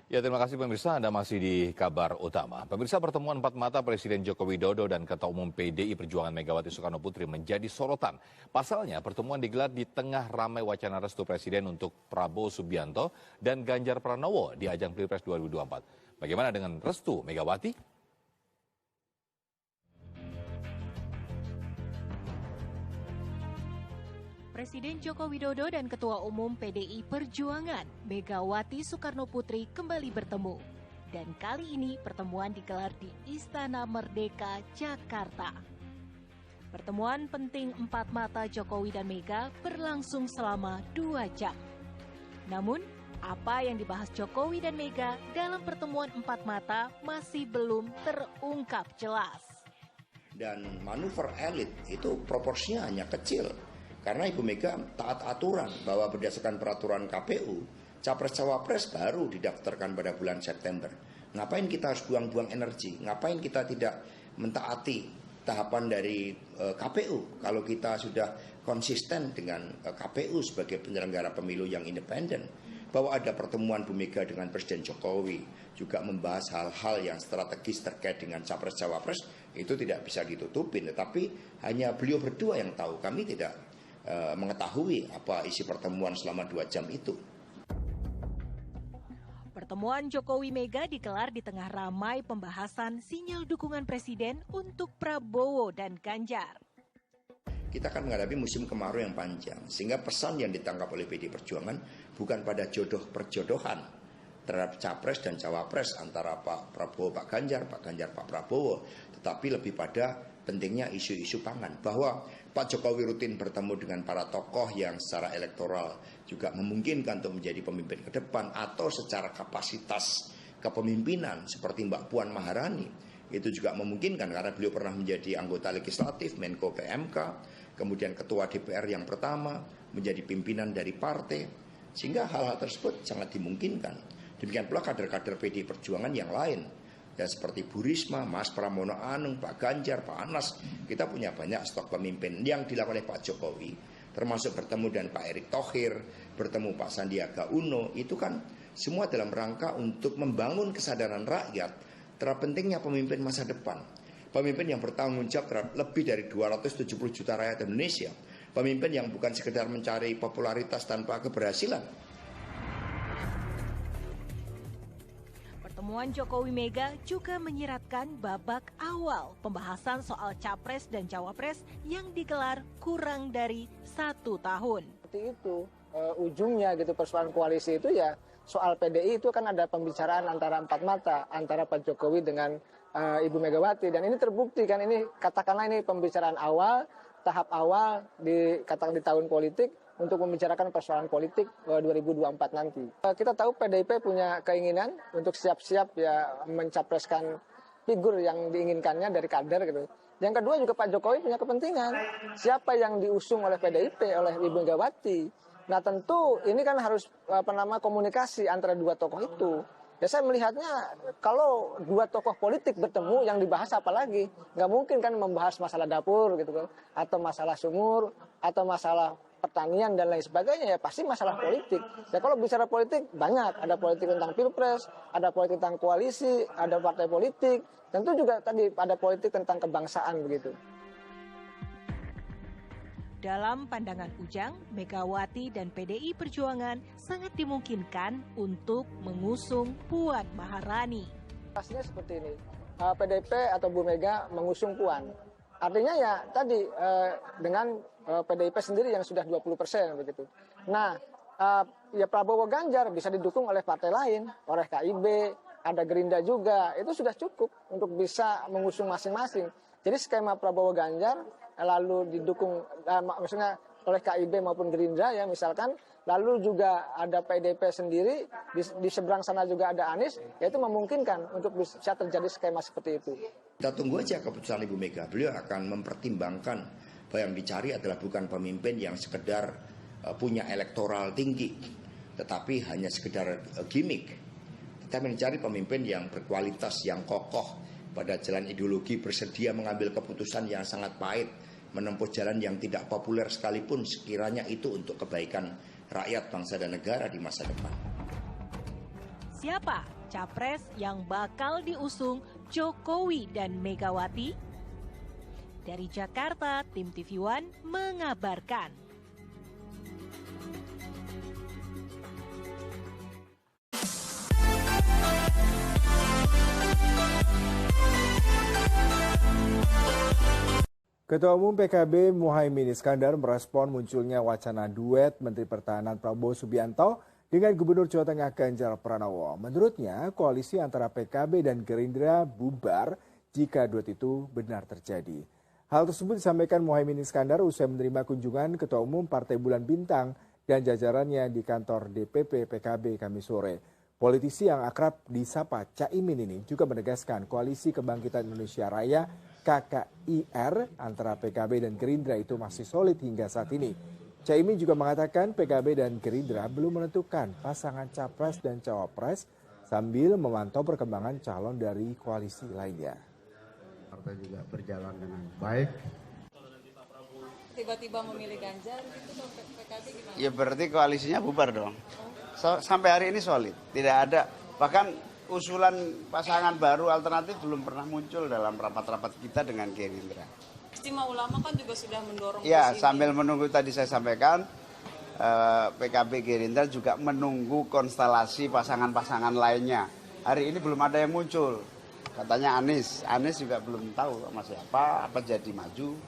Ya, terima kasih pemirsa, Anda masih di kabar utama. Pemirsa, pertemuan empat mata Presiden Joko Widodo dan Ketua Umum PDI Perjuangan Megawati Soekarno Putri menjadi sorotan. Pasalnya, pertemuan digelar di tengah ramai wacana restu Presiden untuk Prabowo Subianto dan Ganjar Pranowo di ajang Pilpres 2024. Bagaimana dengan restu Megawati? Presiden Joko Widodo dan Ketua Umum PDI Perjuangan Megawati Soekarno Putri kembali bertemu. Dan kali ini pertemuan digelar di Istana Merdeka, Jakarta. Pertemuan penting empat mata Jokowi dan Mega berlangsung selama 2 jam. Namun, apa yang dibahas Jokowi dan Mega dalam pertemuan empat mata masih belum terungkap jelas. Dan manuver elit itu proporsinya hanya kecil. Karena Ibu Mega taat aturan bahwa berdasarkan peraturan KPU, Capres-Cawapres baru didaftarkan pada bulan September. Ngapain kita harus buang-buang energi? Ngapain kita tidak mentaati tahapan dari KPU kalau kita sudah konsisten dengan KPU sebagai penyelenggara pemilu yang independen? Bahwa ada pertemuan Bu Mega dengan Presiden Jokowi juga membahas hal-hal yang strategis terkait dengan Capres-Cawapres, itu tidak bisa ditutupin. Tetapi hanya beliau berdua yang tahu, kami tidak mengetahui apa isi pertemuan selama 2 jam itu. Pertemuan Jokowi Mega digelar di tengah ramai pembahasan sinyal dukungan Presiden untuk Prabowo dan Ganjar. Kita akan menghadapi musim kemarau yang panjang, sehingga pesan yang ditangkap oleh PDI Perjuangan bukan pada jodoh perjodohan terhadap Capres dan Cawapres antara Pak Prabowo, Pak Ganjar, Pak Prabowo, tetapi lebih pada pentingnya isu-isu pangan, bahwa Pak Jokowi rutin bertemu dengan para tokoh yang secara elektoral juga memungkinkan untuk menjadi pemimpin ke depan, atau secara kapasitas kepemimpinan seperti Mbak Puan Maharani itu juga memungkinkan karena beliau pernah menjadi anggota legislatif, Menko PMK, kemudian ketua DPR yang pertama, menjadi pimpinan dari partai, sehingga hal-hal tersebut sangat dimungkinkan. Demikian pula kader-kader PDI Perjuangan yang lain, ya seperti Bu Risma, Mas Pramono Anung, Pak Ganjar, Pak Anas. Kita punya banyak stok pemimpin yang dilakukan oleh Pak Jokowi, termasuk bertemu dengan Pak Erick Thohir, bertemu Pak Sandiaga Uno. Itu kan semua dalam rangka untuk membangun kesadaran rakyat terhadap pentingnya pemimpin masa depan. Pemimpin yang bertanggung jawab terhadap lebih dari 270 juta rakyat Indonesia. Pemimpin yang bukan sekedar mencari popularitas tanpa keberhasilan. Pertemuan Jokowi Mega juga menyiratkan babak awal pembahasan soal Capres dan Cawapres yang digelar kurang dari 1 tahun. Seperti itu, ujungnya gitu persoalan koalisi itu ya soal PDI itu kan ada pembicaraan antara empat mata, antara Pak Jokowi dengan Ibu Megawati. Dan ini terbukti kan, ini katakanlah ini pembicaraan awal, tahap awal katakan di tahun politik, untuk membicarakan persoalan politik 2024 nanti. Kita tahu PDIP punya keinginan untuk siap-siap ya mencapreskan figur yang diinginkannya dari kader gitu. Yang kedua juga Pak Jokowi punya kepentingan siapa yang diusung oleh PDIP, oleh Ibu Megawati. Nah tentu ini kan harus komunikasi antara dua tokoh itu. Ya saya melihatnya kalau dua tokoh politik bertemu yang dibahas apa lagi? Nggak mungkin kan membahas masalah dapur gitu kan, atau masalah sumur, atau masalah pertanian dan lain sebagainya, ya pasti masalah politik. Ya kalau bicara politik banyak, ada politik tentang pilpres, ada politik tentang koalisi, ada partai politik, tentu juga tadi ada politik tentang kebangsaan begitu. Dalam pandangan Ujang, Megawati dan PDI Perjuangan sangat dimungkinkan untuk mengusung Puan Maharani. Pastinya seperti ini, PDIP atau Bu Mega mengusung Puan. Artinya ya tadi dengan PDIP sendiri yang sudah 20% begitu. Nah, ya Prabowo Ganjar bisa didukung oleh partai lain, oleh KIB, ada Gerindra juga. Itu sudah cukup untuk bisa mengusung masing-masing. Jadi skema Prabowo Ganjar lalu didukung maksudnya oleh KIB maupun Gerindra ya misalkan, lalu juga ada PDIP sendiri, di seberang sana juga ada Anies, ya itu memungkinkan untuk bisa terjadi skema seperti itu. Kita tunggu aja keputusan Ibu Mega. Beliau akan mempertimbangkan bahwa yang dicari adalah bukan pemimpin yang sekedar punya elektoral tinggi, tetapi hanya sekedar gimmick. Kita mencari pemimpin yang berkualitas, yang kokoh pada jalan ideologi, bersedia mengambil keputusan yang sangat pahit, menempuh jalan yang tidak populer sekalipun sekiranya itu untuk kebaikan rakyat, bangsa dan negara di masa depan. Siapa capres yang bakal diusung Jokowi dan Megawati? Dari Jakarta, tim TV One mengabarkan. Ketua Umum PKB Muhaimin Iskandar merespon munculnya wacana duet Menteri Pertahanan Prabowo Subianto dengan Gubernur Jawa Tengah Ganjar Pranowo. Menurutnya, koalisi antara PKB dan Gerindra bubar jika duet itu benar terjadi. Hal tersebut disampaikan Muhaimin Iskandar usai menerima kunjungan Ketua Umum Partai Bulan Bintang dan jajarannya di kantor DPP PKB Kamis sore. Politisi yang akrab disapa Caimin ini juga menegaskan koalisi Kebangkitan Indonesia Raya KKIR antara PKB dan Gerindra itu masih solid hingga saat ini. Caimin juga mengatakan PKB dan Gerindra belum menentukan pasangan capres dan cawapres sambil memantau perkembangan calon dari koalisi lainnya. Partai juga berjalan dengan baik. Tiba-tiba memilih Ganjar gitu dong, PKB gimana? Ya berarti koalisinya bubar dong. Sampai hari ini solid, tidak ada. Bahkan usulan pasangan baru alternatif belum pernah muncul dalam rapat-rapat kita dengan Gerindra. Istimewa Ulama kan juga sudah mendorong. Ya, sambil menunggu tadi saya sampaikan, PKB Gerindra juga menunggu konstelasi pasangan-pasangan lainnya. Hari ini belum ada yang muncul. Katanya Anies juga belum tahu sama siapa, apa jadi maju.